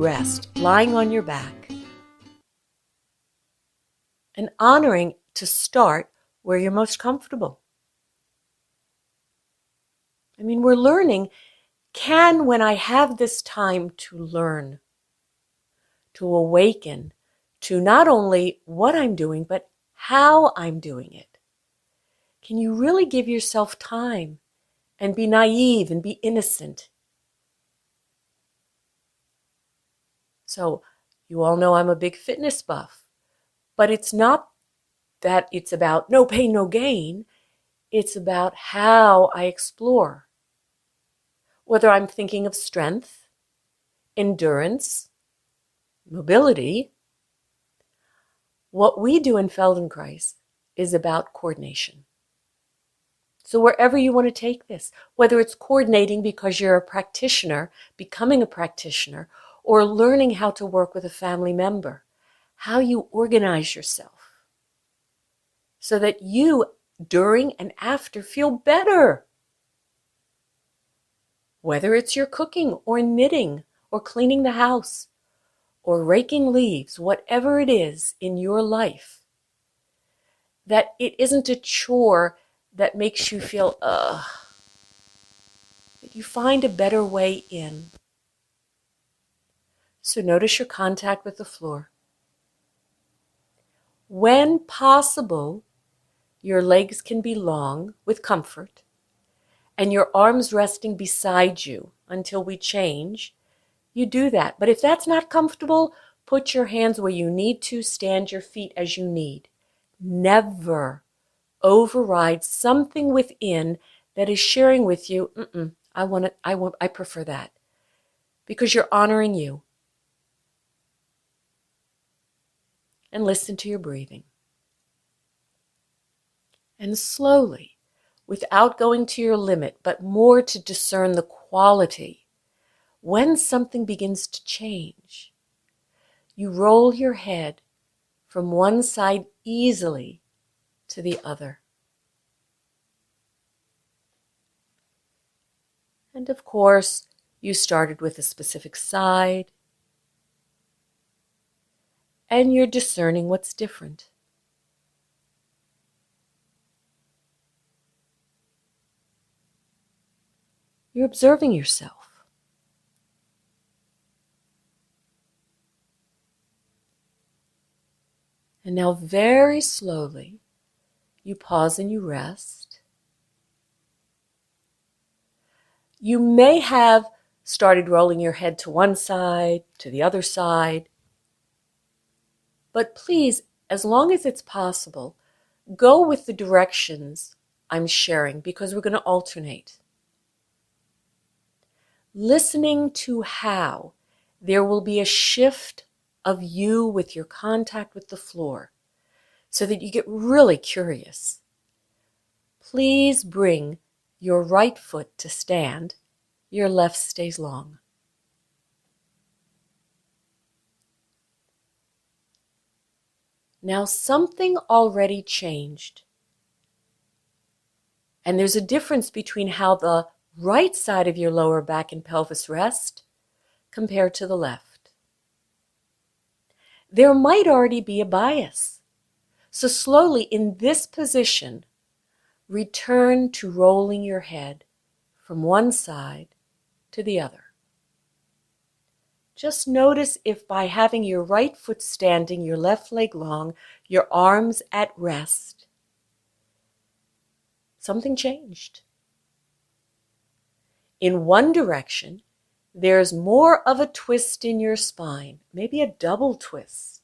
rest, lying on your back, and honoring to start where you're most comfortable. I mean, we're learning, when I have this time to learn, to awaken to not only what I'm doing, but how I'm doing it, can you really give yourself time and be naive and be innocent? So you all know I'm a big fitness buff, but it's not that it's about no pain, no gain. It's about how I explore. Whether I'm thinking of strength, endurance, mobility, what we do in Feldenkrais is about coordination. So wherever you want to take this, whether it's coordinating because you're a practitioner, becoming a practitioner, or learning how to work with a family member, how you organize yourself so that you, during and after, feel better. Whether it's your cooking or knitting or cleaning the house or raking leaves, whatever it is in your life, that it isn't a chore that makes you feel, that you find a better way in. So notice your contact with the floor. When possible, your legs can be long with comfort and your arms resting beside you until we change. You do that. But if that's not comfortable, put your hands where you need to, stand your feet as you need. Never override something within that is sharing with you, I prefer that. Because you're honoring you. And listen to your breathing. And slowly, without going to your limit, but more to discern the quality, when something begins to change, you roll your head from one side easily to the other. And of course, you started with a specific side, and you're discerning what's different. You're observing yourself. And now very slowly, you pause and you rest. You may have started rolling your head to one side, to the other side. But please, as long as it's possible, go with the directions I'm sharing because we're going to alternate. Listening to how there will be a shift of you with your contact with the floor so that you get really curious. Please bring your right foot to stand, your left stays long. Now something already changed. And there's a difference between how the right side of your lower back and pelvis rest compared to the left. There might already be a bias. So slowly in this position, return to rolling your head from one side to the other. Just notice if by having your right foot standing, your left leg long, your arms at rest, something changed. In one direction, there's more of a twist in your spine, maybe a double twist.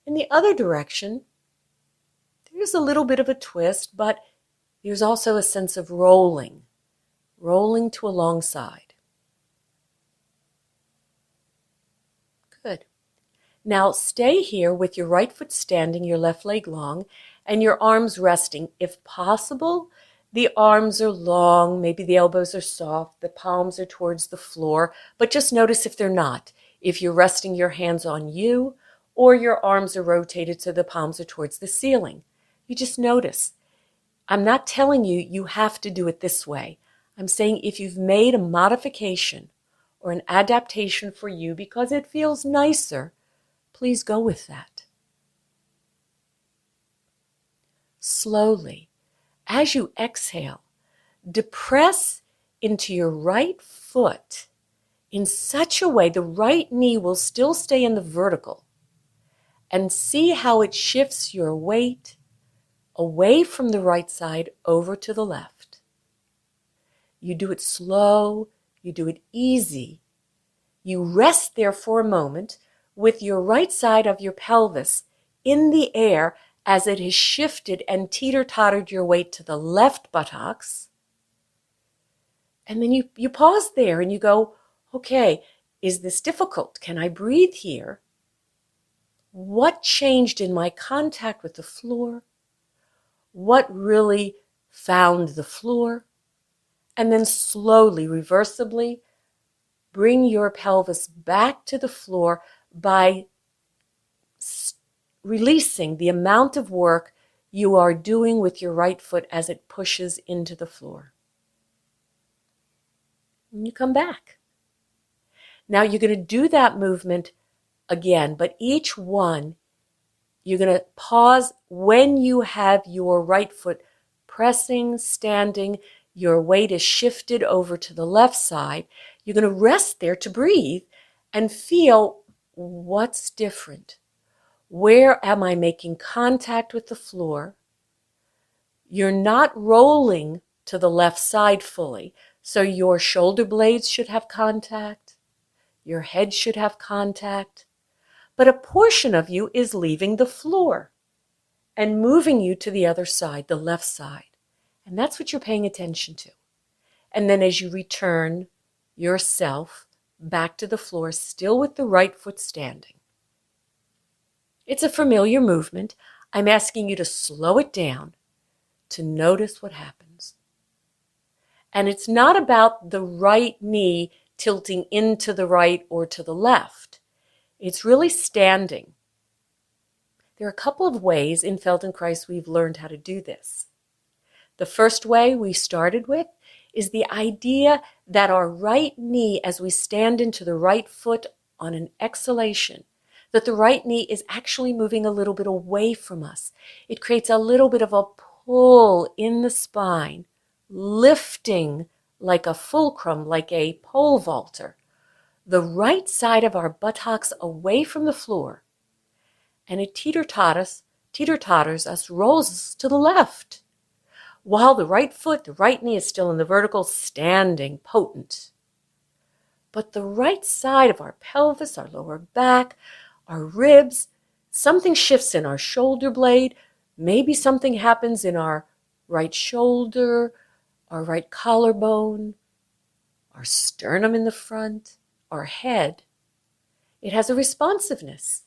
In the other direction, there's a little bit of a twist, but there's also a sense of rolling to a long side. Good. Now stay here with your right foot standing, your left leg long, and your arms resting. If possible, the arms are long, maybe the elbows are soft, the palms are towards the floor, but just notice if they're not. If you're resting your hands on you, or your arms are rotated so the palms are towards the ceiling. You just notice. I'm not telling you you have to do it this way. I'm saying if you've made a modification or an adaptation for you because it feels nicer, please go with that. Slowly, as you exhale, depress into your right foot in such a way the right knee will still stay in the vertical, and see how it shifts your weight away from the right side over to the left. You do it slow, you do it easy. You rest there for a moment with your right side of your pelvis in the air as it has shifted and teeter-tottered your weight to the left buttocks. And then you pause there and you go, okay, is this difficult? Can I breathe here? What changed in my contact with the floor? What really found the floor? And then slowly, reversibly, bring your pelvis back to the floor by releasing the amount of work you are doing with your right foot as it pushes into the floor. And you come back. Now you're going to do that movement again, but each one you're going to pause when you have your right foot pressing, standing, your weight is shifted over to the left side. You're going to rest there to breathe and feel what's different. Where am I making contact with the floor? You're not rolling to the left side fully, so your shoulder blades should have contact, your head should have contact, but a portion of you is leaving the floor and moving you to the other side, the left side. And that's what you're paying attention to. And then as you return yourself back to the floor, still with the right foot standing. It's a familiar movement. I'm asking you to slow it down, to notice what happens. And it's not about the right knee tilting into the right or to the left. It's really standing. There are a couple of ways in Feldenkrais we've learned how to do this. The first way we started with is the idea that our right knee, as we stand into the right foot on an exhalation, that the right knee is actually moving a little bit away from us. It creates a little bit of a pull in the spine, lifting like a fulcrum, like a pole vaulter, the right side of our buttocks away from the floor, and it teeter-totters us, rolls us to the left, while the right foot, the right knee is still in the vertical, standing, potent. But the right side of our pelvis, our lower back, our ribs, something shifts in our shoulder blade, maybe something happens in our right shoulder, our right collarbone, our sternum in the front, our head. It has a responsiveness.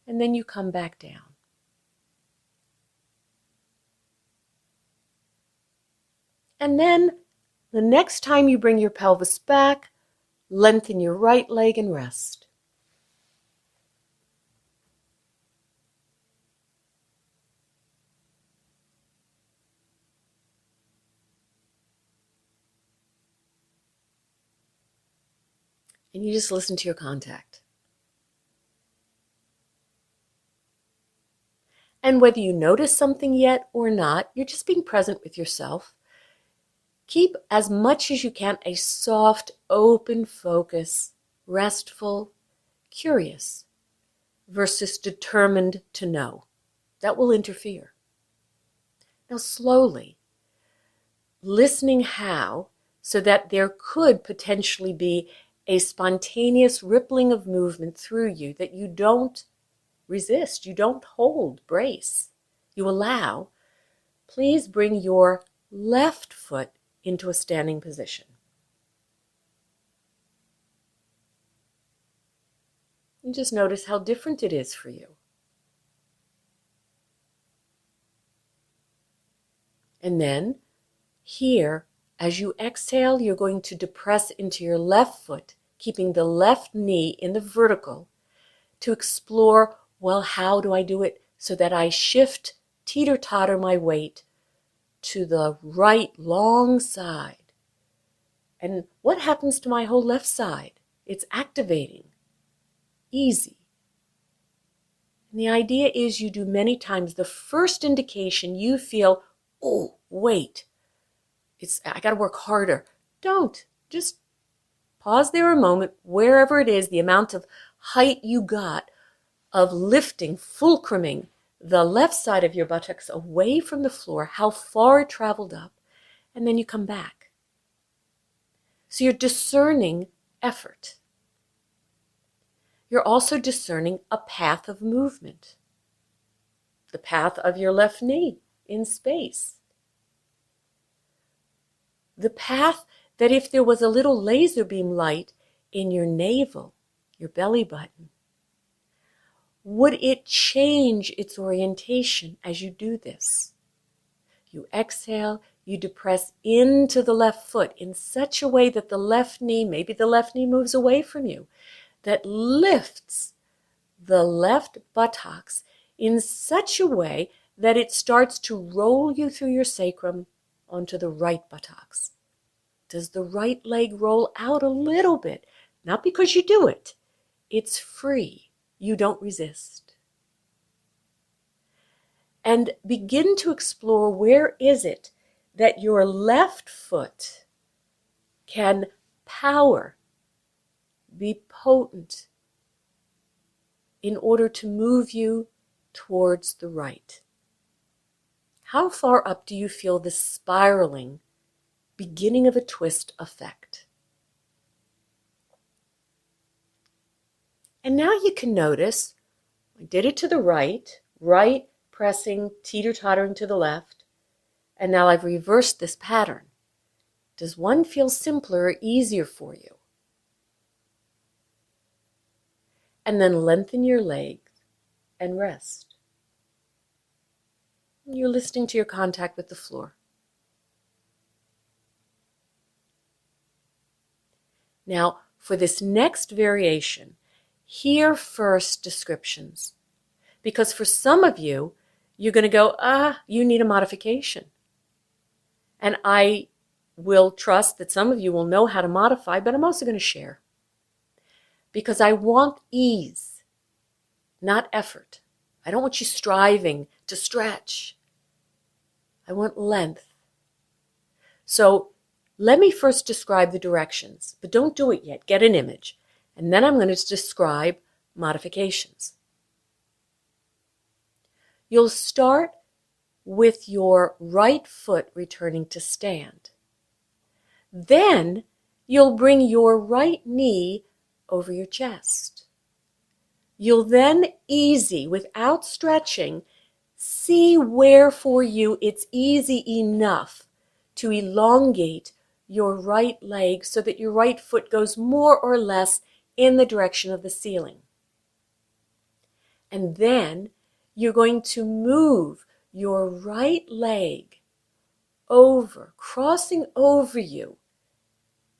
And then you come back down. And then the next time you bring your pelvis back, lengthen your right leg and rest. And you just listen to your contact. And whether you notice something yet or not, you're just being present with yourself. Keep as much as you can a soft, open focus, restful, curious, versus determined to know. That will interfere. Now slowly, listening how, so that there could potentially be a spontaneous rippling of movement through you that you don't resist, you don't hold, brace, you allow. Please bring your left foot into a standing position. And just notice how different it is for you. And then here, as you exhale, you're going to depress into your left foot, keeping the left knee in the vertical, to explore, well, how do I do it so that I shift, teeter-totter my weight to the right long side, And what happens to my whole left side? It's activating. Easy. And the idea is you do many times. The first indication you feel, oh, wait, I got to work harder. Don't. Just pause there a moment, wherever it is, the amount of height you got of lifting, fulcruming the left side of your buttocks away from the floor, how far it traveled up, and then you come back. So you're discerning effort. You're also discerning a path of movement, the path of your left knee in space. The path that if there was a little laser beam light in your navel, your belly button, would it change its orientation as you do this? You exhale, you depress into the left foot in such a way that the left knee, maybe the left knee moves away from you, that lifts the left buttocks in such a way that it starts to roll you through your sacrum onto the right buttocks. Does the right leg roll out a little bit? Not because you do it. It's free. You don't resist. And begin to explore where is it that your left foot can power, be potent in order to move you towards the right. How far up do you feel the spiraling beginning of a twist effect? And now you can notice, I did it to the right pressing, teeter-tottering to the left, and now I've reversed this pattern. Does one feel simpler or easier for you? And then lengthen your legs and rest. You're listening to your contact with the floor. Now, for this next variation, hear first descriptions. Because for some of you, you're going to go, you need a modification. And I will trust that some of you will know how to modify, but I'm also going to share. Because I want ease, not effort. I don't want you striving to stretch. I want length. So let me first describe the directions, but don't do it yet. Get an image. And then I'm going to describe modifications. You'll start with your right foot returning to stand. Then you'll bring your right knee over your chest. You'll then easy, without stretching, see where for you it's easy enough to elongate your right leg so that your right foot goes more or less in the direction of the ceiling. And then you're going to move your right leg over, crossing over you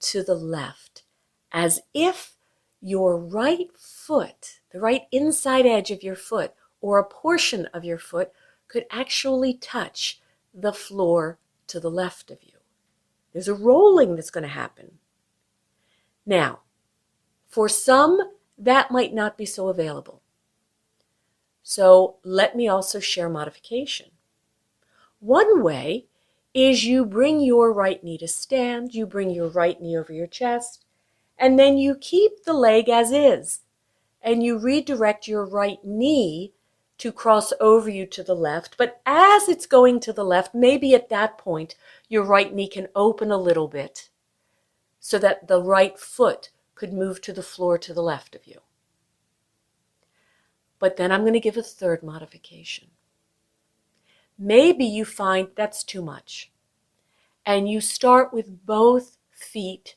to the left, as if your right foot, the right inside edge of your foot, or a portion of your foot, could actually touch the floor to the left of you. There's a rolling that's going to happen. Now, for some, that might not be so available. So let me also share modification. One way is you bring your right knee to stand, you bring your right knee over your chest, and then you keep the leg as is, and you redirect your right knee to cross over you to the left. But as it's going to the left, maybe at that point, your right knee can open a little bit so that the right foot could move to the floor to the left of you. But then I'm going to give a third modification. Maybe you find that's too much, and you start with both feet,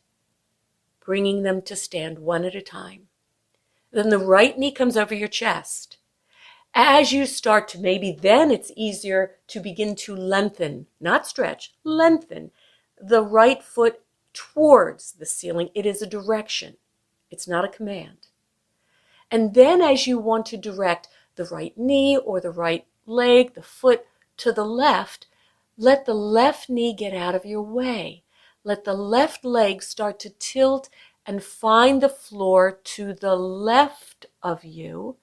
bringing them to stand one at a time. Then the right knee comes over your chest. As you start to, maybe then it's easier to begin to lengthen, not stretch, lengthen the right foot towards the ceiling. It is a direction. It's not a command. And then as you want to direct the right knee or the right leg, the foot to the left, let the left knee get out of your way. let the left leg start to tilt and find the floor to the left of you.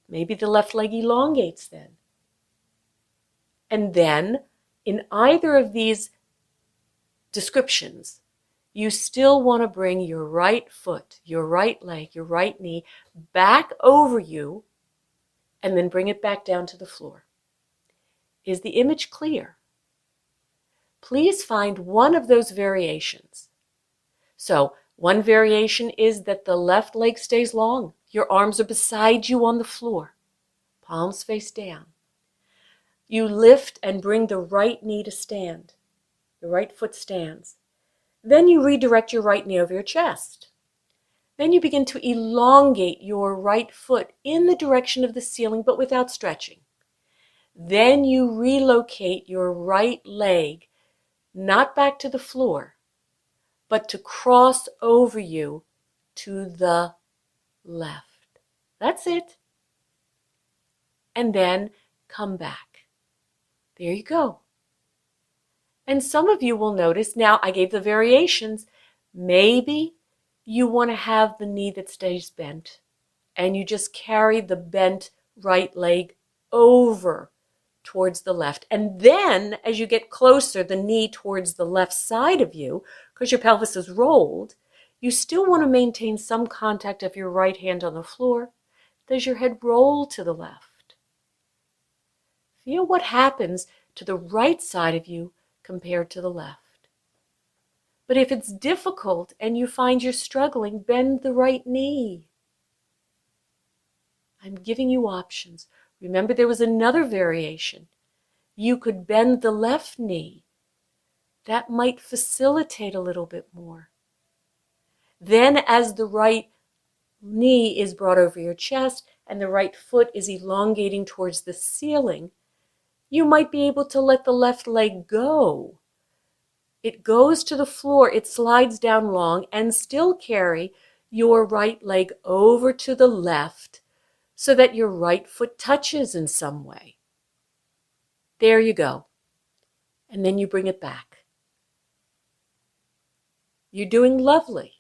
Maybe the left leg elongates then. And then, in either of these descriptions, you still want to bring your right foot, your right leg, your right knee back over you and then bring it back down to the floor. Is the image clear? Please find one of those variations. So, one variation is that the left leg stays long. Your arms are beside you on the floor, palms face down. You lift and bring the right knee to stand. The right foot stands. Then you redirect your right knee over your chest. Then you begin to elongate your right foot in the direction of the ceiling, but without stretching. Then you relocate your right leg, not back to the floor, but to cross over you to the left. That's it. And then come back. There you go. And some of you will notice, now I gave the variations, maybe you want to have the knee that stays bent and you just carry the bent right leg over towards the left. And then as you get closer, the knee towards the left side of you, because your pelvis is rolled, you still want to maintain some contact of your right hand on the floor. Does your head roll to the left? Feel what happens to the right side of you compared to the left. But if it's difficult and you find you're struggling, bend the right knee. I'm giving you options. Remember, there was another variation. You could bend the left knee. That might facilitate a little bit more. Then as the right knee is brought over your chest and the right foot is elongating towards the ceiling, you might be able to let the left leg go. It goes to the floor, it slides down long, and still carry your right leg over to the left so that your right foot touches in some way. There you go. And then you bring it back. You're doing lovely.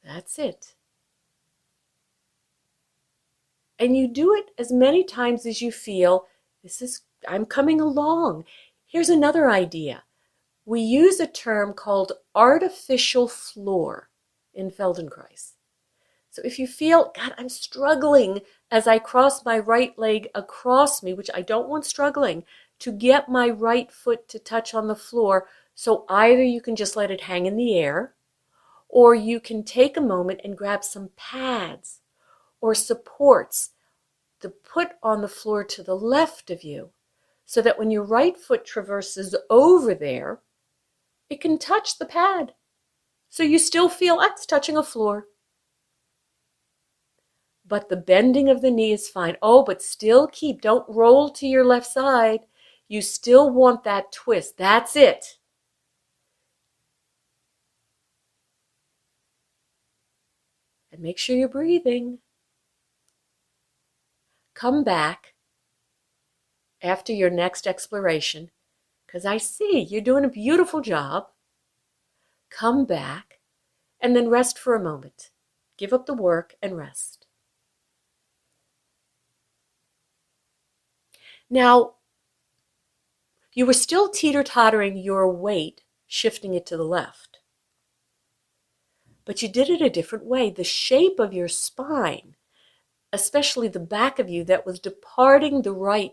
That's it. And you do it as many times as you feel, I'm coming along. Here's another idea. We use a term called artificial floor in Feldenkrais. So if you feel, God, I'm struggling as I cross my right leg across me, which I don't want struggling, to get my right foot to touch on the floor, so either you can just let it hang in the air, or you can take a moment and grab some pads or supports to put on the floor to the left of you, so that when your right foot traverses over there, it can touch the pad. So you still feel, it's touching a floor. But the bending of the knee is fine. Oh, but still don't roll to your left side. You still want that twist. That's it. And make sure you're breathing. Come back after your next exploration, because I see you're doing a beautiful job. Come back and then rest for a moment. Give up the work and rest. Now, you were still teeter-tottering your weight, shifting it to the left. But you did it a different way. The shape of your spine, especially the back of you that was departing the right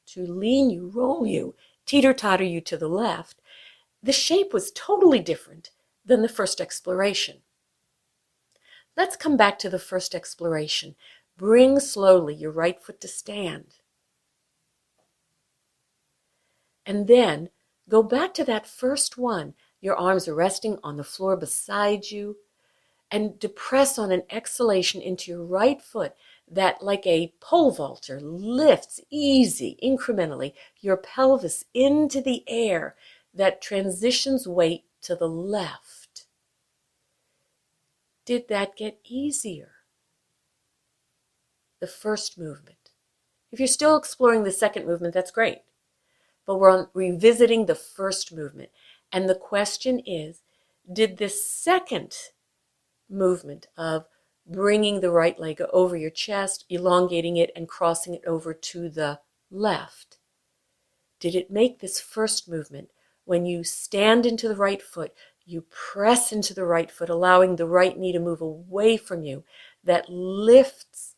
to lean you, roll you, teeter-totter you to the left, the shape was totally different than the first exploration. Let's come back to the first exploration. Bring slowly your right foot to stand. And then go back to that first one. Your arms are resting on the floor beside you. And depress on an exhalation into your right foot that, like a pole vaulter, lifts easy, incrementally, your pelvis into the air that transitions weight to the left. Did that get easier? The first movement. If you're still exploring the second movement, that's great. but we're revisiting the first movement. And the question is, did this second movement of bringing the right leg over your chest, elongating it, and crossing it over to the left, did it make this first movement, when you stand into the right foot, you press into the right foot, allowing the right knee to move away from you, that lifts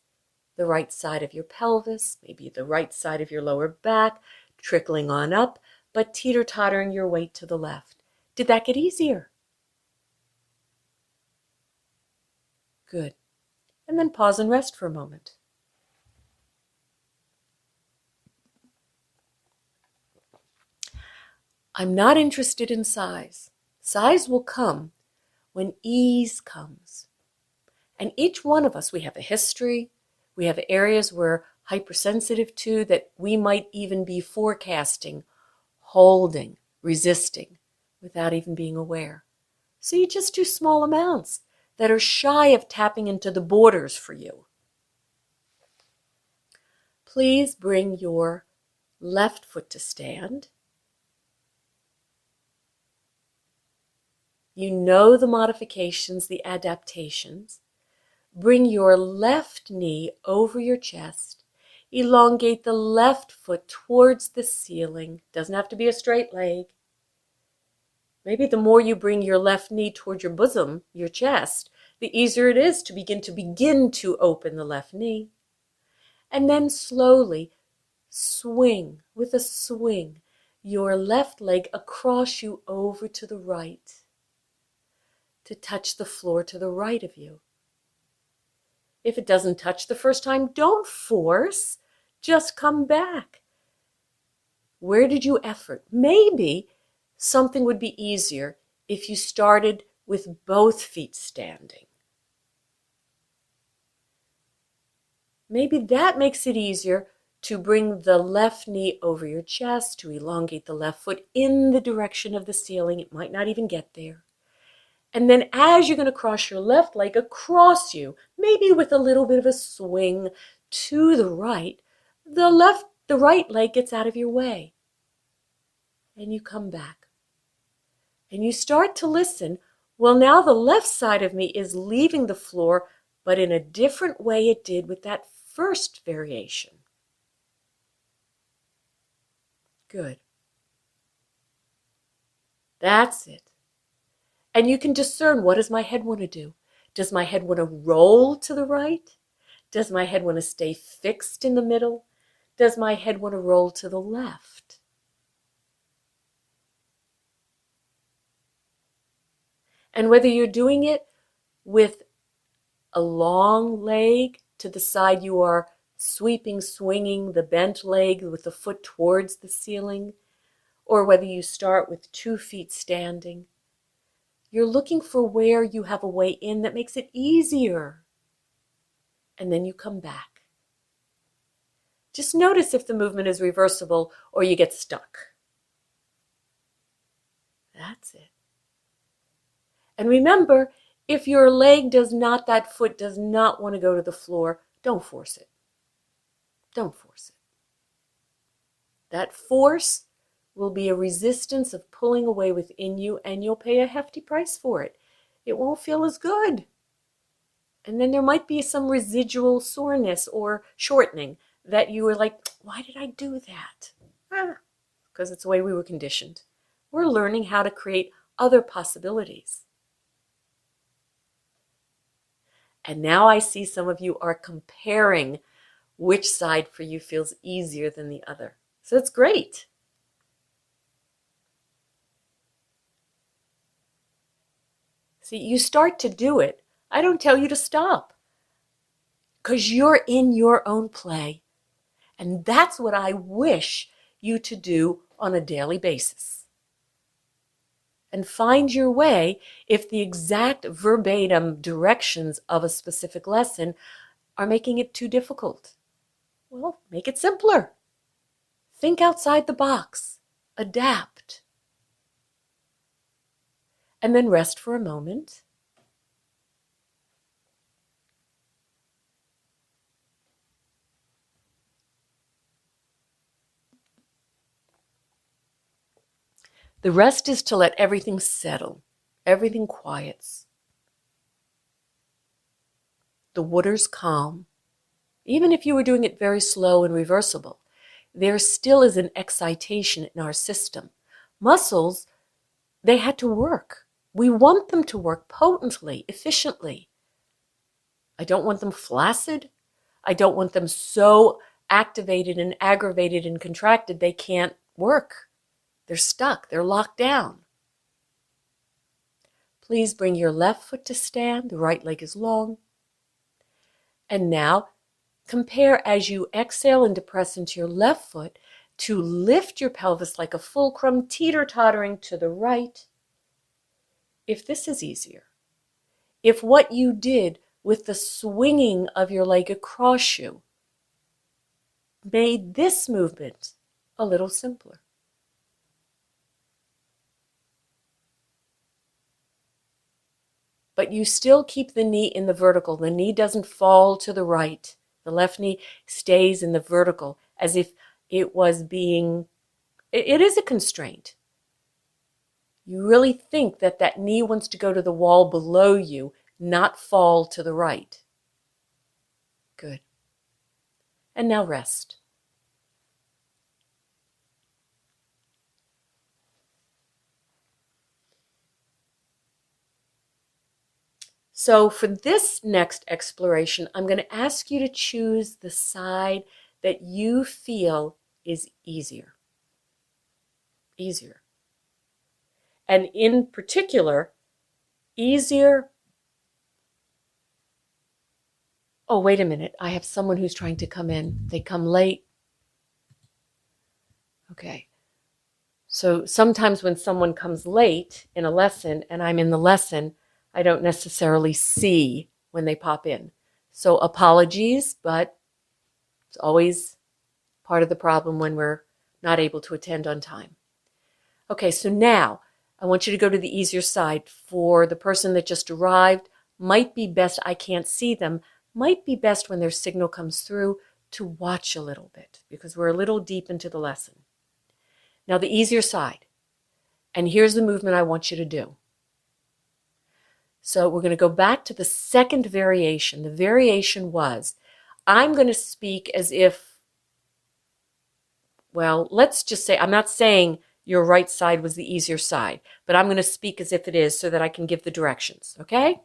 the right side of your pelvis, maybe the right side of your lower back, trickling on up, but teeter-tottering your weight to the left? Did that get easier? Good. And then pause and rest for a moment. I'm not interested in size. Size will come when ease comes. And each one of us, we have a history, we have areas we're hypersensitive to that we might even be forecasting, holding, resisting, without even being aware. So you just do small amounts that are shy of tapping into the borders for you. Please bring your left foot to stand. You know the modifications, the adaptations. Bring your left knee over your chest. Elongate the left foot towards the ceiling. Doesn't have to be a straight leg. Maybe the more you bring your left knee towards your bosom, your chest, the easier it is to begin to open the left knee. And then slowly swing, with a swing, your left leg across you over to the right, to touch the floor to the right of you. If it doesn't touch the first time, don't force. Just come back. Where did you effort? Maybe something would be easier if you started with both feet standing. Maybe that makes it easier to bring the left knee over your chest, to elongate the left foot in the direction of the ceiling. It might not even get there. And then as you're going to cross your left leg across you, maybe with a little bit of a swing to the right, the right leg gets out of your way. And you come back. And you start to listen. Well, now the left side of me is leaving the floor, but in a different way it did with that first variation. Good. That's it. And you can discern, what does my head want to do? Does my head want to roll to the right? Does my head want to stay fixed in the middle? Does my head want to roll to the left? And whether you're doing it with a long leg to the side you are sweeping, swinging the bent leg with the foot towards the ceiling, or whether you start with 2 feet standing, you're looking for where you have a way in that makes it easier. And then you come back. Just notice if the movement is reversible or you get stuck. That's it. And remember, if your leg that foot does not want to go to the floor, don't force it. Don't force it. That force will be a resistance of pulling away within you, and you'll pay a hefty price for it. It won't feel as good. And then there might be some residual soreness or shortening that you were like, why did I do that? Because it's the way we were conditioned. We're learning how to create other possibilities. And now I see some of you are comparing which side for you feels easier than the other. So it's great. See, you start to do it. I don't tell you to stop, because you're in your own play. And that's what I wish you to do on a daily basis. And find your way if the exact verbatim directions of a specific lesson are making it too difficult. Well, make it simpler. Think outside the box. Adapt. And then rest for a moment. The rest is to let everything settle. Everything quiets. The water's calm. Even if you were doing it very slow and reversible, there still is an excitation in our system. Muscles, they had to work. We want them to work potently, efficiently. I don't want them flaccid. I don't want them so activated and aggravated and contracted they can't work. They're stuck. They're locked down. Please bring your left foot to stand. The right leg is long. And now compare as you exhale and depress into your left foot to lift your pelvis like a fulcrum, teeter-tottering to the right. If this is easier, if what you did with the swinging of your leg across you made this movement a little simpler. But you still keep the knee in the vertical. The knee doesn't fall to the right. The left knee stays in the vertical as if it was being, it is a constraint. You really think that that knee wants to go to the wall below you, not fall to the right. Good. And now rest. So for this next exploration, I'm going to ask you to choose the side that you feel is easier. Easier. And in particular, easier. Oh, wait a minute. I have someone who's trying to come in. They come late. Okay. So sometimes when someone comes late in a lesson and I'm in the lesson, I don't necessarily see when they pop in. So apologies, but it's always part of the problem when we're not able to attend on time. Okay, so now I want you to go to the easier side. For the person that just arrived, might be best, I can't see them, might be best when their signal comes through to watch a little bit because we're a little deep into the lesson. Now the easier side, and here's the movement I want you to do. So we're going to go back to the second variation. The variation was, I'm going to speak as if, well, let's just say, I'm not saying your right side was the easier side, but I'm going to speak as if it is so that I can give the directions, okay?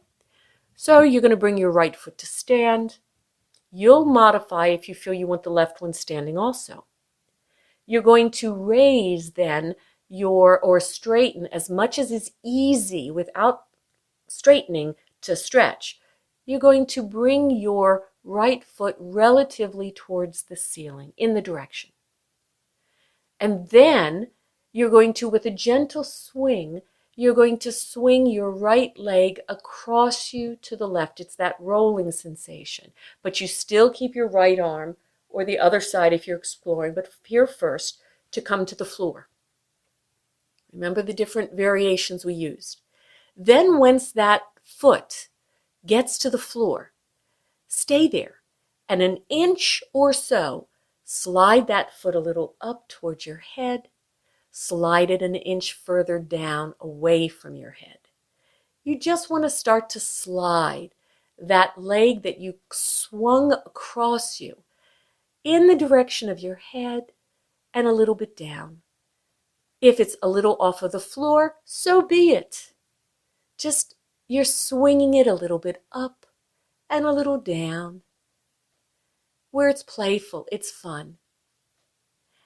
So you're going to bring your right foot to stand. You'll modify if you feel you want the left one standing also. You're going to raise then or straighten as much as is easy without straightening to stretch. You're going to bring your right foot relatively towards the ceiling in the direction. And then you're going to, with a gentle swing, you're going to swing your right leg across you to the left. It's that rolling sensation. But you still keep your right arm, or the other side if you're exploring, but here first, to come to the floor. Remember the different variations we used. Then once that foot gets to the floor, stay there, and an inch or so, slide that foot a little up towards your head, slide it an inch further down away from your head. You just want to start to slide that leg that you swung across you in the direction of your head and a little bit down. If it's a little off of the floor, so be it. Just you're swinging it a little bit up and a little down. Where it's playful, it's fun.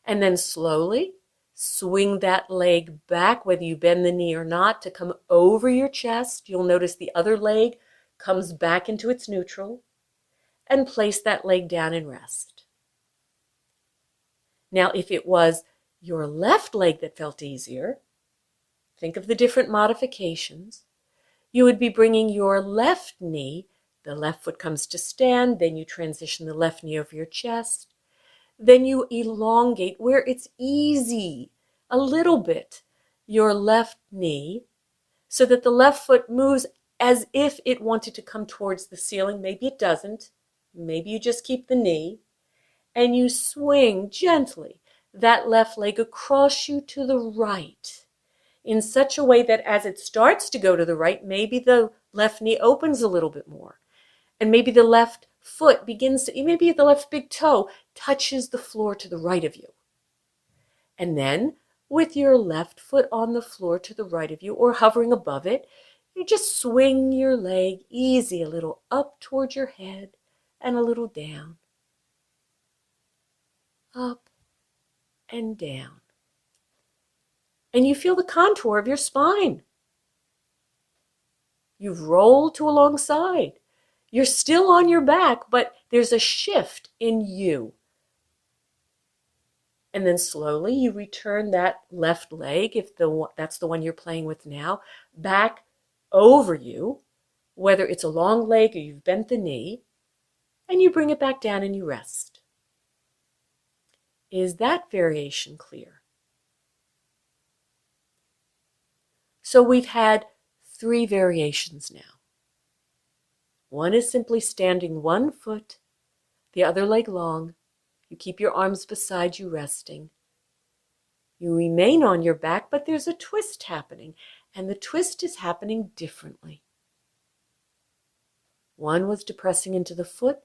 And then slowly swing that leg back, whether you bend the knee or not, to come over your chest. You'll notice the other leg comes back into its neutral, and place that leg down and rest. Now, if it was your left leg that felt easier, think of the different modifications. You would be bringing your left knee, the left foot comes to stand, then you transition the left knee over your chest. Then you elongate where it's easy, a little bit, your left knee so that the left foot moves as if it wanted to come towards the ceiling. Maybe it doesn't. Maybe you just keep the knee. And you swing gently that left leg across you to the right. in such a way that as it starts to go to the right, maybe the left knee opens a little bit more. And maybe the left foot begins to, maybe the left big toe touches the floor to the right of you. And then with your left foot on the floor to the right of you or hovering above it, you just swing your leg easy, a little up towards your head and a little down. Up and down. And you feel the contour of your spine. You've rolled to alongside. You're still on your back, but there's a shift in you. And then slowly you return that left leg, if that's the one you're playing with now, back over you, whether it's a long leg or you've bent the knee, and you bring it back down and you rest. Is that variation clear? So we've had 3 variations now. One is simply standing one foot, the other leg long. You keep your arms beside you resting. You remain on your back, but there's a twist happening, and the twist is happening differently. One was depressing into the foot.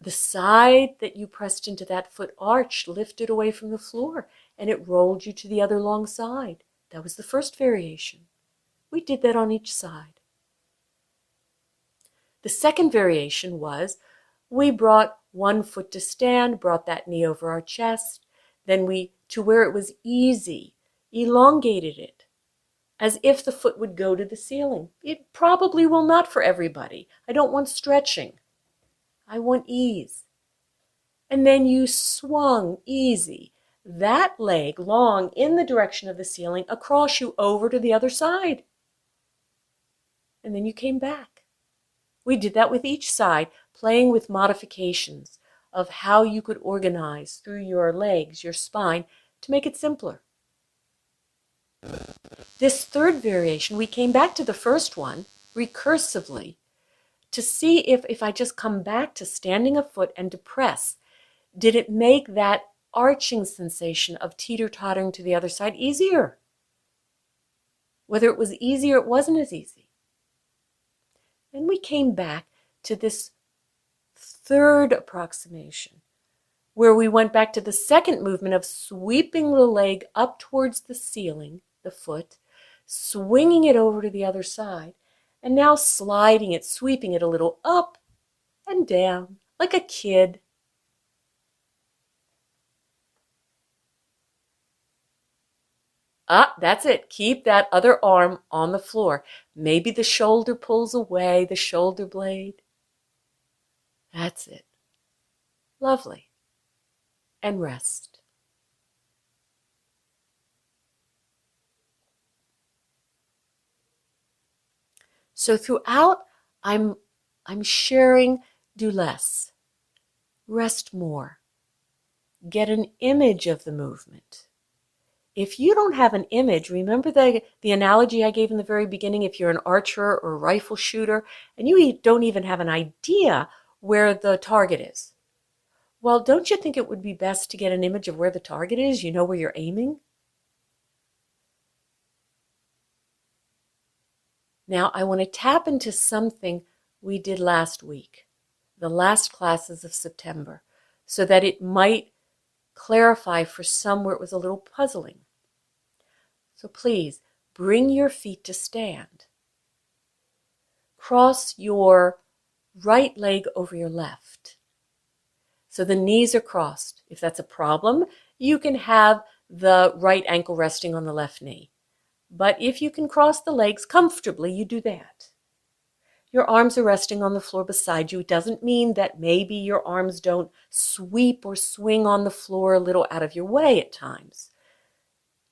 The side that you pressed into that foot arched, lifted away from the floor, and it rolled you to the other long side. That was the first variation. We did that on each side. The second variation was we brought one foot to stand, brought that knee over our chest, then we, to where it was easy, elongated it, as if the foot would go to the ceiling. It probably will not for everybody. I don't want stretching. I want ease. And then you swung easy, that leg long in the direction of the ceiling, across you over to the other side. And then you came back. We did that with each side, playing with modifications of how you could organize through your legs, your spine, to make it simpler. This third variation, we came back to the first one recursively to see if I just come back to standing a foot and depress, did it make that arching sensation of teeter-tottering to the other side easier? Whether it was easy or it wasn't as easy. Then we came back to this third approximation, where we went back to the second movement of sweeping the leg up towards the ceiling, the foot, swinging it over to the other side, and now sliding it, sweeping it a little up and down, like a kid. That's it. Keep that other arm on the floor. Maybe the shoulder pulls away, the shoulder blade. That's it. Lovely. And rest. So throughout, I'm sharing do less. Rest more. Get an image of the movement. If you don't have an image, remember the analogy I gave in the very beginning, if you're an archer or a rifle shooter, and you don't even have an idea where the target is. Well, don't you think it would be best to get an image of where the target is? You know where you're aiming? Now, I want to tap into something we did last week, the last classes of September, so that it might clarify for some where it was a little puzzling. So please, bring your feet to stand. Cross your right leg over your left. So the knees are crossed. If that's a problem, you can have the right ankle resting on the left knee. But if you can cross the legs comfortably, you do that. Your arms are resting on the floor beside you. It doesn't mean that maybe your arms don't sweep or swing on the floor a little out of your way at times.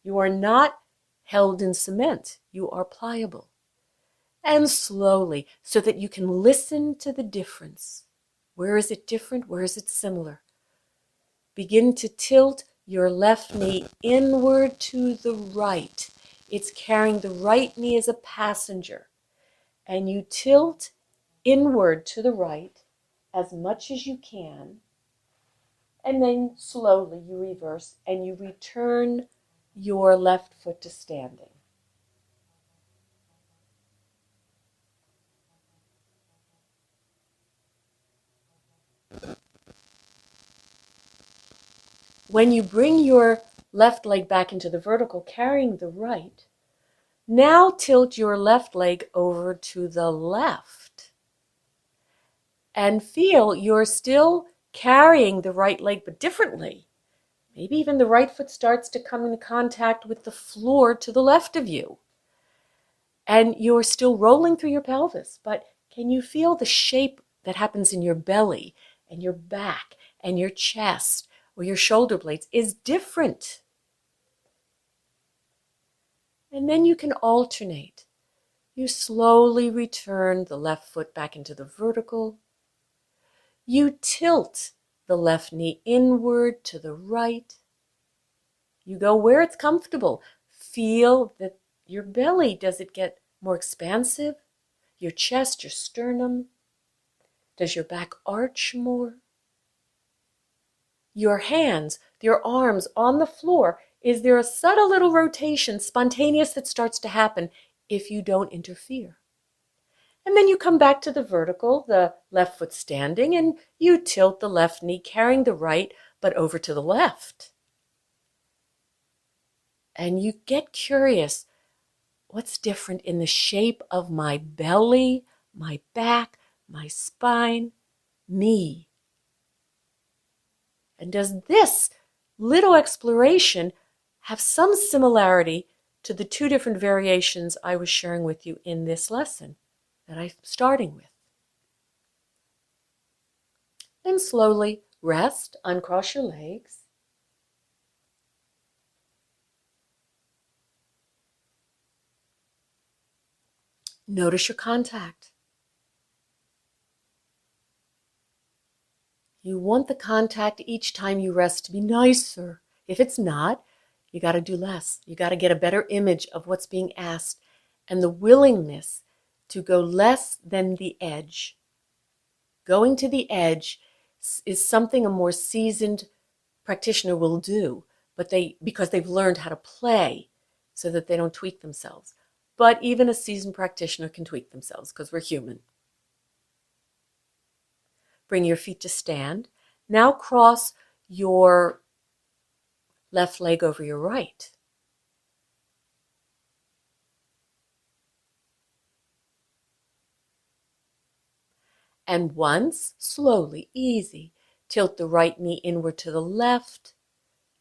You are not held in cement. You are pliable. And slowly, so that you can listen to the difference. Where is it different? Where is it similar? Begin to tilt your left knee inward to the right. It's carrying the right knee as a passenger. And you tilt inward to the right as much as you can. And then slowly you reverse and you return your left foot to standing. When you bring your left leg back into the vertical, carrying the right, now tilt your left leg over to the left and feel you're still carrying the right leg, but differently. Maybe even the right foot starts to come in contact with the floor to the left of you. And you're still rolling through your pelvis, but can you feel the shape that happens in your belly and your back and your chest or your shoulder blades is different? And then you can alternate. You slowly return the left foot back into the vertical. You tilt the left knee inward to the right. You go where it's comfortable. Feel that your belly, does it get more expansive? Your chest, your sternum? Does your back arch more? Your hands, your arms on the floor, is there a subtle little rotation, spontaneous, that starts to happen if you don't interfere? And then you come back to the vertical, the left foot standing, and you tilt the left knee, carrying the right, but over to the left. And you get curious, what's different in the shape of my belly, my back, my spine, me? And does this little exploration have some similarity to the two different variations I was sharing with you in this lesson that I'm starting with? Then slowly rest, uncross your legs. Notice your contact. You want the contact each time you rest to be nicer. If it's not, you got to do less. You got to get a better image of what's being asked and the willingness to go less than the edge. Going to the edge is something a more seasoned practitioner will do, but because they've learned how to play so that they don't tweak themselves. But even a seasoned practitioner can tweak themselves because we're human. Bring your feet to stand. Now cross your left leg over your right. And once, slowly, easy, tilt the right knee inward to the left.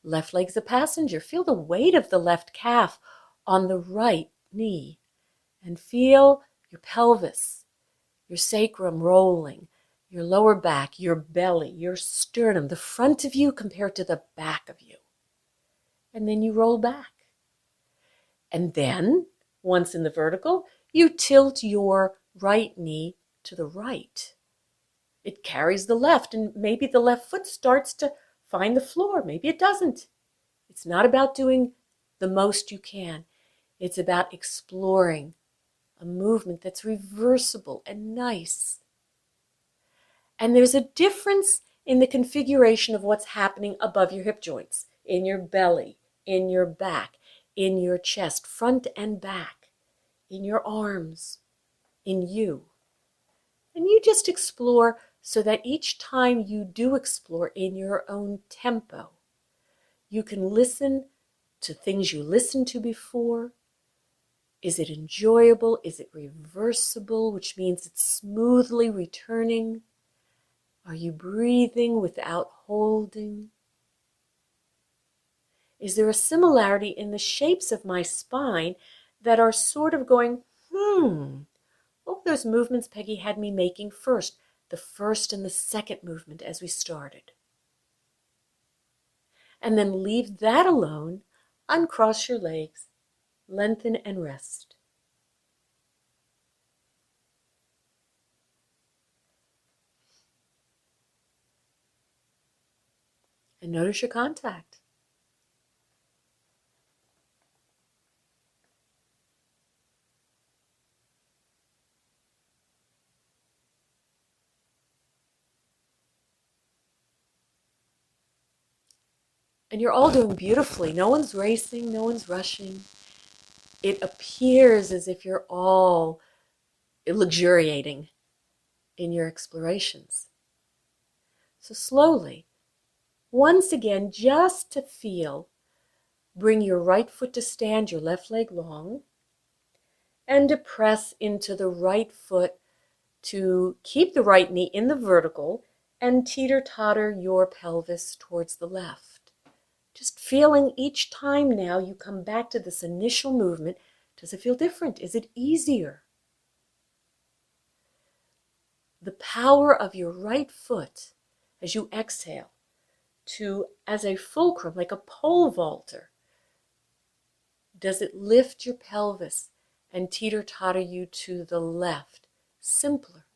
Left leg's a passenger. Feel the weight of the left calf on the right knee. And feel your pelvis, your sacrum rolling, your lower back, your belly, your sternum, the front of you compared to the back of you. And then you roll back. And then, once in the vertical, you tilt your right knee to the right. It carries the left, and maybe the left foot starts to find the floor. Maybe it doesn't. It's not about doing the most you can. It's about exploring a movement that's reversible and nice. And there's a difference in the configuration of what's happening above your hip joints, in your belly, in your back, in your chest, front and back, in your arms, in you. And you just explore so that each time you do explore in your own tempo, you can listen to things you listened to before. Is it enjoyable? Is it reversible, which means it's smoothly returning? Are you breathing without holding? Is there a similarity in the shapes of my spine that are sort of going, what were those movements Peggy had me making first? The first and the second movement as we started. And then leave that alone, uncross your legs, lengthen and rest. And notice your contact. And you're all doing beautifully. No one's racing, no one's rushing. It appears as if you're all luxuriating in your explorations. So slowly, once again, just to feel, bring your right foot to stand, your left leg long, and to press into the right foot to keep the right knee in the vertical and teeter-totter your pelvis towards the left. Just feeling each time now you come back to this initial movement, does it feel different? Is it easier? The power of your right foot as you exhale to, as a fulcrum, like a pole vaulter, does it lift your pelvis and teeter-totter you to the left? Simpler.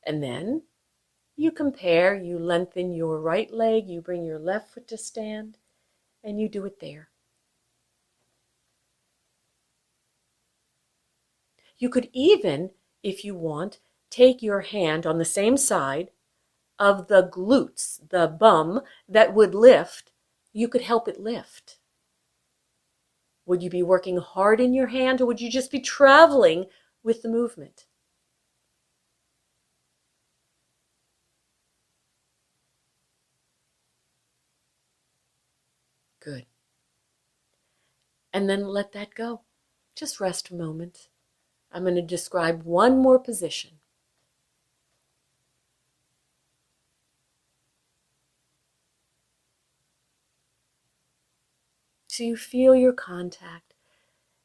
And then you compare, you lengthen your right leg, you bring your left foot to stand, and you do it there. You could even, if you want, take your hand on the same side of the glutes, the bum that would lift. You could help it lift. Would you be working hard in your hand, or would you just be traveling with the movement? Good. And then let that go. Just rest a moment. I'm going to describe one more position. So you feel your contact,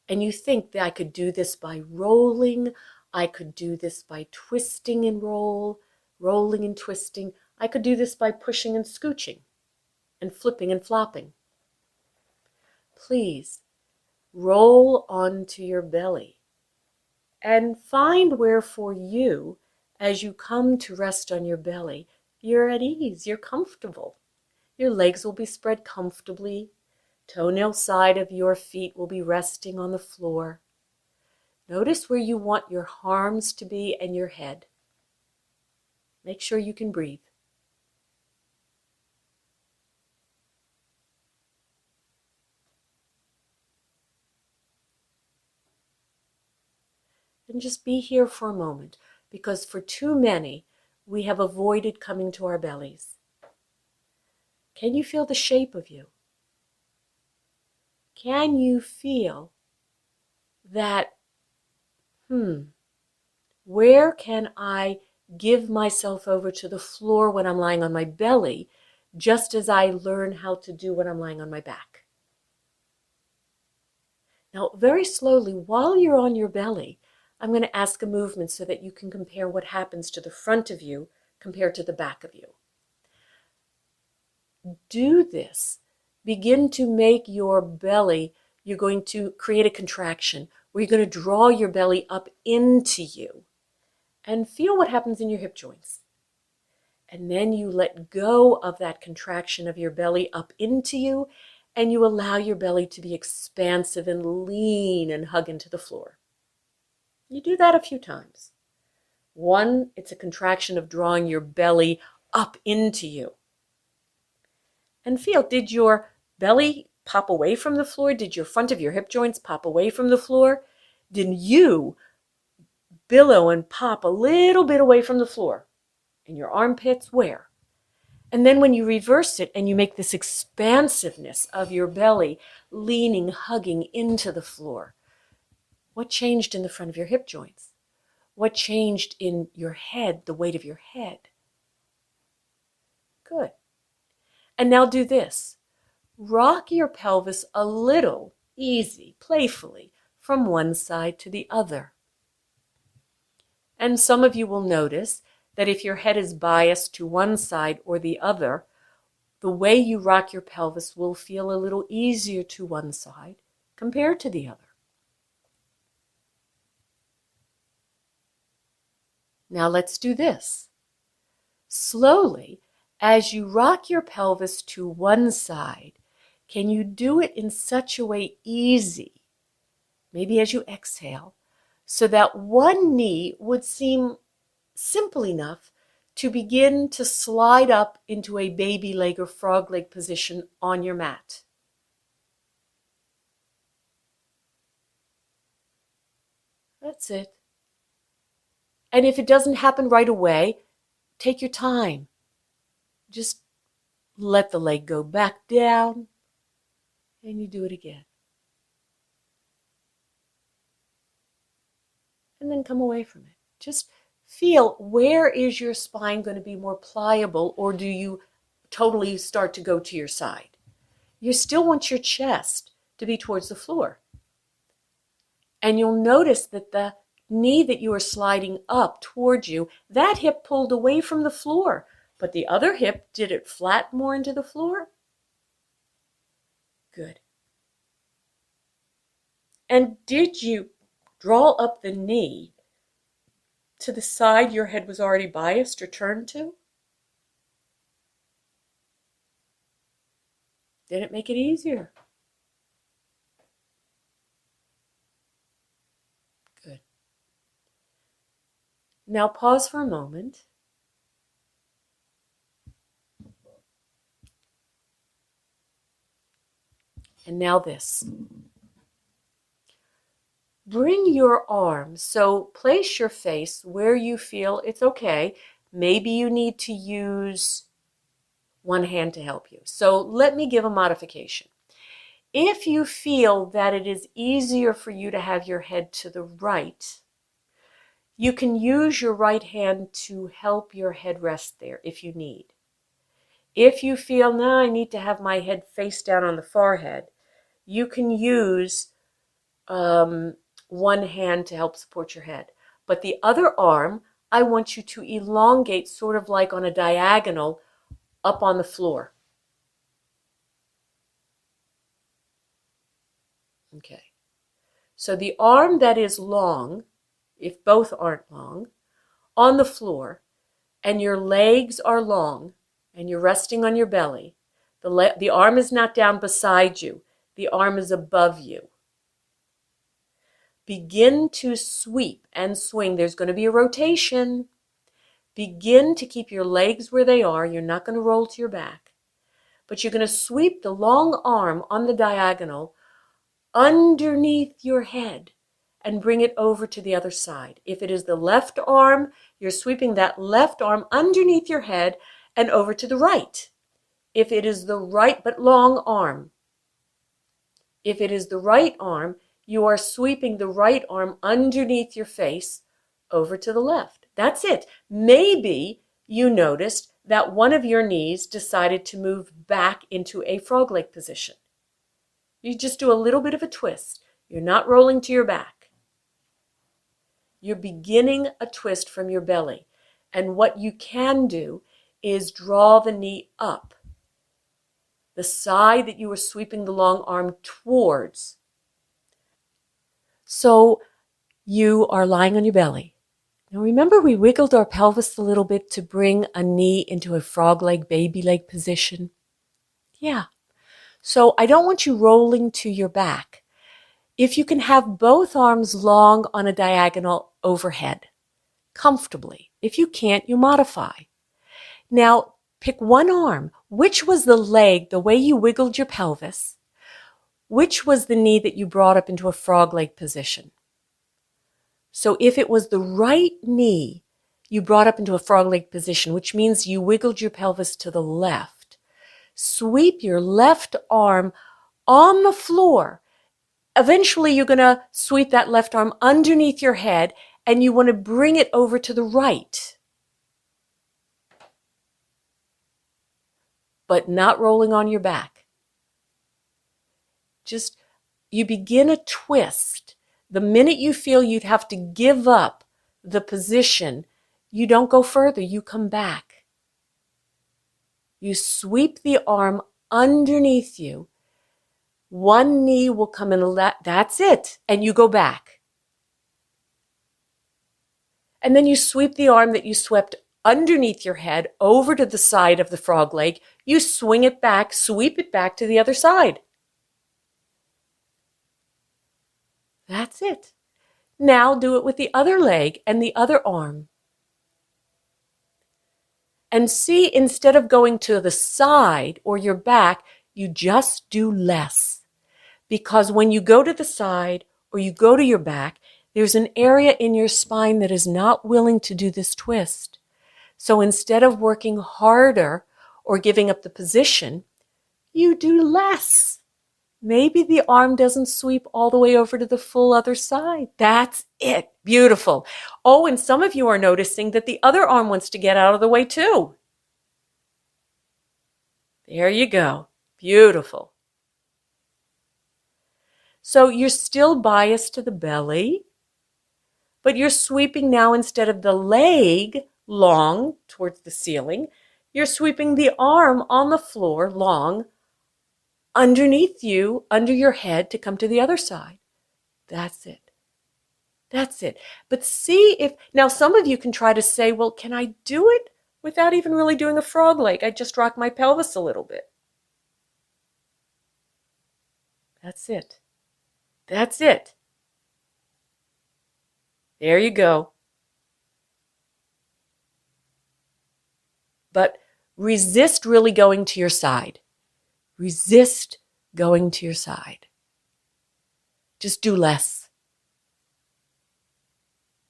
and you think that I could do this by rolling, I could do this by twisting and rolling and twisting. I could do this by pushing and scooching and flipping and flopping. Please roll onto your belly and find where for you, as you come to rest on your belly, you're at ease, you're comfortable. Your legs will be spread comfortably. Toenail side of your feet will be resting on the floor. Notice where you want your arms to be and your head. Make sure you can breathe. And just be here for a moment, because for too many, we have avoided coming to our bellies. Can you feel the shape of you? Can you feel that, where can I give myself over to the floor when I'm lying on my belly, just as I learn how to do when I'm lying on my back? Now, very slowly, while you're on your belly, I'm going to ask a movement so that you can compare what happens to the front of you compared to the back of you. Do this. Begin to make your belly, you're going to create a contraction where you're going to draw your belly up into you and feel what happens in your hip joints. And then you let go of that contraction of your belly up into you, and you allow your belly to be expansive and lean and hug into the floor. You do that a few times. One, it's a contraction of drawing your belly up into you. And feel, did your belly pop away from the floor? Did your front of your hip joints pop away from the floor? Did you billow and pop a little bit away from the floor? And your armpits, where? And then when you reverse it and you make this expansiveness of your belly, leaning, hugging into the floor, what changed in the front of your hip joints? What changed in your head, the weight of your head? Good. And now do this. Rock your pelvis a little, easy, playfully, from one side to the other. And some of you will notice that if your head is biased to one side or the other, the way you rock your pelvis will feel a little easier to one side compared to the other. Now let's do this. Slowly, as you rock your pelvis to one side, can you do it in such a way easy, maybe as you exhale, so that one knee would seem simple enough to begin to slide up into a baby leg or frog leg position on your mat. That's it. And if it doesn't happen right away, take your time. Just let the leg go back down, and you do it again. And then come away from it. Just feel, where is your spine going to be more pliable, or do you totally start to go to your side? You still want your chest to be towards the floor. And you'll notice that the knee that you are sliding up towards you, that hip pulled away from the floor. But the other hip, did it flat more into the floor? Good. And did you draw up the knee to the side your head was already biased or turned to? Did it make it easier? Good. Now pause for a moment. And now this. Bring your arms, so place your face where you feel it's okay. Maybe you need to use one hand to help you. So let me give a modification. If you feel that it is easier for you to have your head to the right, you can use your right hand to help your head rest there if you need. If you feel, no, I need to have my head face down on the forehead, you can use one hand to help support your head. But the other arm, I want you to elongate sort of like on a diagonal up on the floor. Okay. So the arm that is long, if both aren't long, on the floor, and your legs are long, and you're resting on your belly, the arm is not down beside you. The arm is above you. Begin to sweep and swing. There's going to be a rotation. Begin to keep your legs where they are. You're not going to roll to your back. But you're going to sweep the long arm on the diagonal underneath your head and bring it over to the other side. If it is the left arm, you're sweeping that left arm underneath your head and over to the right. If it is the right but long arm, if it is the right arm, you are sweeping the right arm underneath your face over to the left. That's it. Maybe you noticed that one of your knees decided to move back into a frog leg position. You just do a little bit of a twist. You're not rolling to your back. You're beginning a twist from your belly. And what you can do is draw the knee up, the side that you were sweeping the long arm towards. So you are lying on your belly. Now remember, we wiggled our pelvis a little bit to bring a knee into a frog leg, baby leg position? Yeah. So I don't want you rolling to your back. If you can have both arms long on a diagonal overhead, comfortably. If you can't, you modify. Now, pick one arm. Which was the leg, the way you wiggled your pelvis? Which was the knee that you brought up into a frog leg position? So if it was the right knee you brought up into a frog leg position, which means you wiggled your pelvis to the left, sweep your left arm on the floor. Eventually, you're going to sweep that left arm underneath your head, and you want to bring it over to the right, but not rolling on your back. Just, you begin a twist. The minute you feel you'd have to give up the position, you don't go further, you come back. You sweep the arm underneath you. One knee will come in, that's it, and you go back. And then you sweep the arm that you swept underneath your head over to the side of the frog leg. You swing it back, sweep it back to the other side. That's it. Now do it with the other leg and the other arm. And see, instead of going to the side or your back, you just do less. Because when you go to the side or you go to your back, there's an area in your spine that is not willing to do this twist. So instead of working harder or giving up the position, you do less. Maybe the arm doesn't sweep all the way over to the full other side. That's it. Beautiful. Oh, and some of you are noticing that the other arm wants to get out of the way too. There you go. Beautiful. So you're still biased to the belly, but you're sweeping now instead of the leg long towards the ceiling, you're sweeping the arm on the floor long underneath you, under your head to come to the other side. That's it. That's it. But see if, now some of you can try to say, well, can I do it without even really doing a frog leg? I just rock my pelvis a little bit. That's it. That's it. There you go. But resist really going to your side. Resist going to your side. Just do less.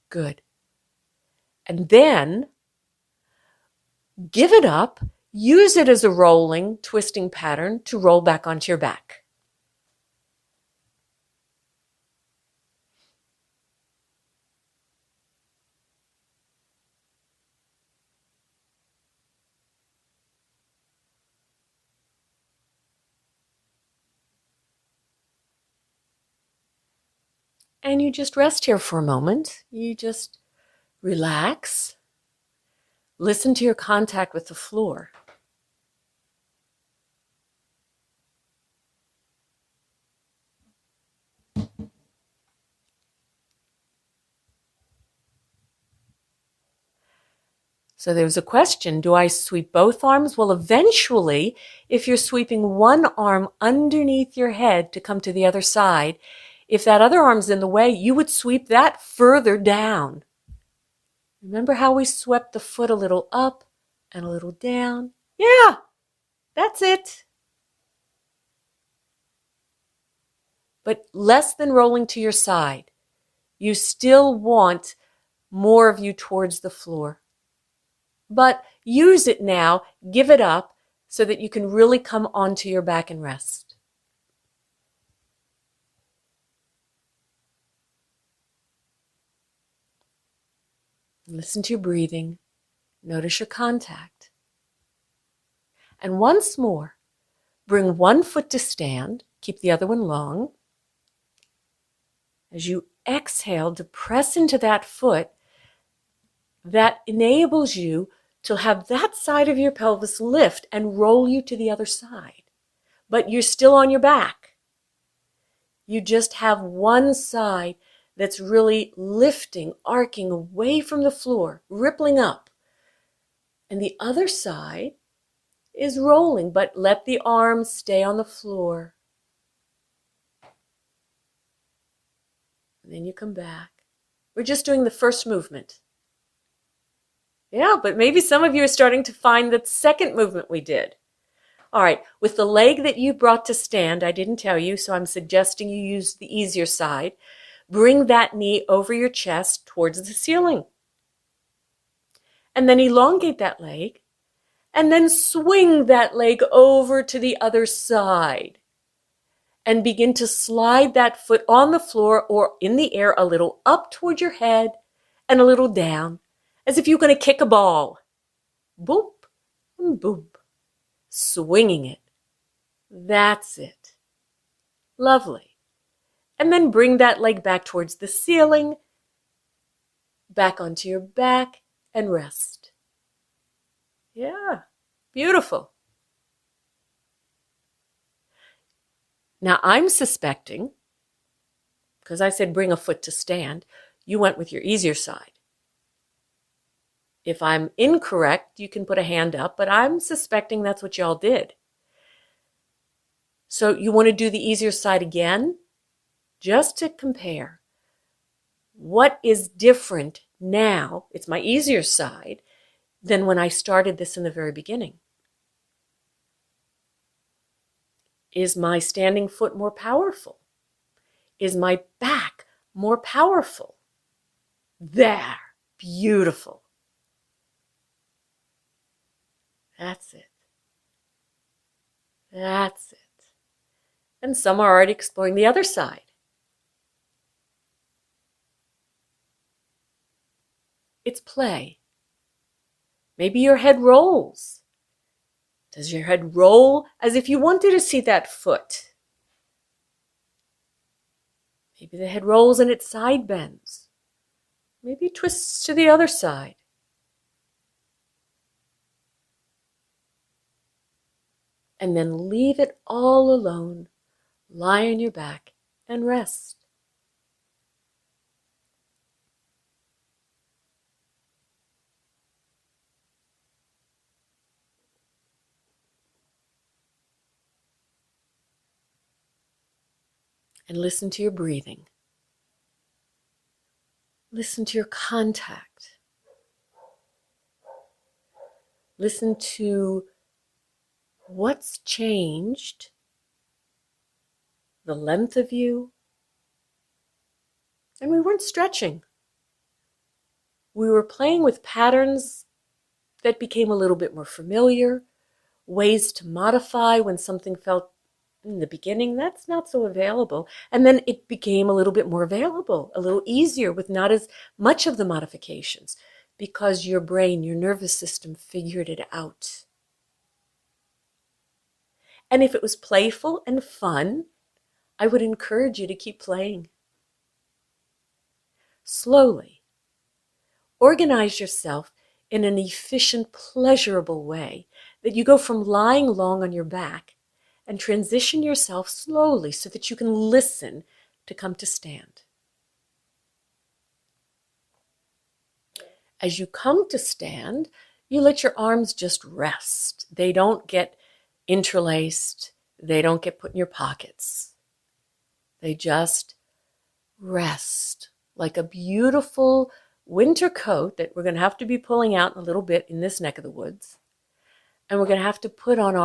Good. And then give it up. Use it as a rolling, twisting pattern to roll back onto your back. And you just rest here for a moment. You just relax. Listen to your contact with the floor. So there was a question, do I sweep both arms? Well, eventually, if you're sweeping one arm underneath your head to come to the other side, if that other arm's in the way, you would sweep that further down. Remember how we swept the foot a little up and a little down? Yeah, that's it. But less than rolling to your side. You still want more of you towards the floor. But use it now, give it up, so that you can really come onto your back and rest. Listen to your breathing. Notice your contact. And once more, bring one foot to stand. Keep the other one long. As you exhale, to press into that foot, that enables you to have that side of your pelvis lift and roll you to the other side. But you're still on your back. You just have one side that's really lifting, arcing away from the floor, rippling up. And the other side is rolling, but let the arms stay on the floor. And then you come back. We're just doing the first movement. Yeah, but maybe some of you are starting to find that second movement we did. All right, with the leg that you brought to stand, I didn't tell you, so I'm suggesting you use the easier side. Bring that knee over your chest towards the ceiling. And then elongate that leg, and then swing that leg over to the other side. And begin to slide that foot on the floor or in the air a little up toward your head and a little down, as if you're going to kick a ball. Boop and boop. Swinging it. That's it. Lovely. And then bring that leg back towards the ceiling, back onto your back, and rest. Yeah, beautiful. Now I'm suspecting, because I said bring a foot to stand, you went with your easier side. If I'm incorrect, you can put a hand up, but I'm suspecting that's what y'all did. So you want to do the easier side again, just to compare. What is different now? It's my easier side. than when I started this in the very beginning? Is my standing foot more powerful? Is my back more powerful? There, beautiful. That's it. That's it. And some are already exploring the other side. It's play. Maybe your head rolls. Does your head roll as if you wanted to see that foot? Maybe the head rolls and it side bends. Maybe it twists to the other side. And then leave it all alone. Lie on your back and rest. And listen to your breathing. Listen to your contact. Listen to what's changed, the length of you. And we weren't stretching. We were playing with patterns that became a little bit more familiar, ways to modify when something felt in the beginning that's not so available. And then it became a little bit more available, a little easier with not as much of the modifications because your brain, your nervous system figured it out. And if it was playful and fun, I would encourage you to keep playing. Slowly, organize yourself in an efficient, pleasurable way that you go from lying long on your back and transition yourself slowly so that you can listen to come to stand. As you come to stand, you let your arms just rest. They don't get interlaced. They don't get put in your pockets. They just rest like a beautiful winter coat that we're going to have to be pulling out in a little bit in this neck of the woods. And we're going to have to put on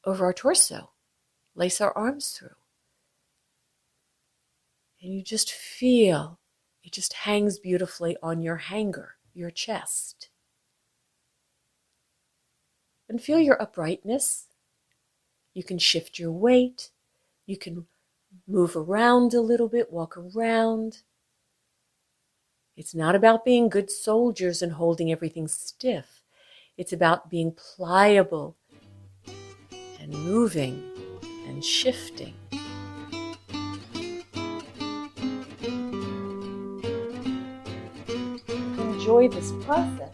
over our torso, lace our arms through. And you just feel it just hangs beautifully on your hanger, your chest. And feel your uprightness. You can shift your weight. You can move around a little bit, walk around. It's not about being good soldiers and holding everything stiff. It's about being pliable and moving and shifting. Enjoy this process.